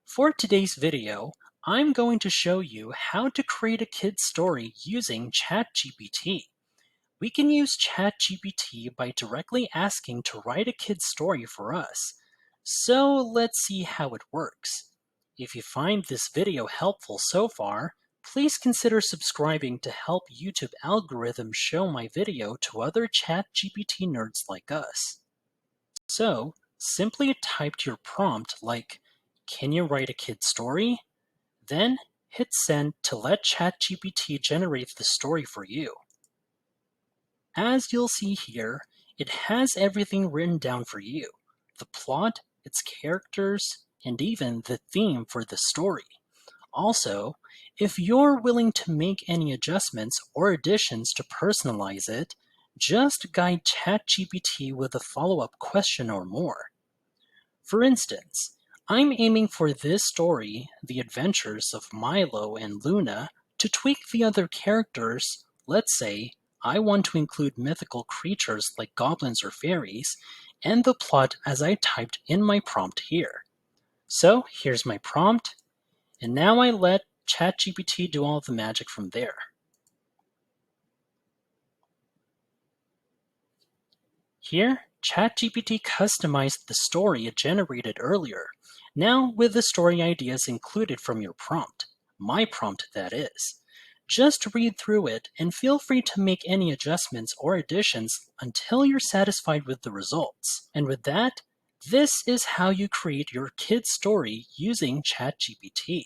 For today's video, I'm going to show you how to create a kid's story using ChatGPT. We can use ChatGPT by directly asking to write a kid's story for us. So let's see how it works. If you find this video helpful so far, please consider subscribing to help YouTube algorithms show my video to other ChatGPT nerds like us. So simply type your prompt like, "Can you write a kid's story?" Then hit send to let ChatGPT generate the story for you. As you'll see here, it has everything written down for you: the plot, its characters, and even the theme for the story. Also, if you're willing to make any adjustments or additions to personalize it, just guide ChatGPT with a follow-up question or more. For instance, I'm aiming for this story, The Adventures of Milo and Luna, to tweak the other characters. Let's say I want to include mythical creatures like goblins or fairies, and the plot as I typed in my prompt here. So here's my prompt, and now I let ChatGPT do all the magic from there. Here, ChatGPT customized the story it generated earlier, now with the story ideas included from your prompt, my prompt that is. Just read through it and feel free to make any adjustments or additions until you're satisfied with the results. And with that, this is how you create your kid's story using ChatGPT.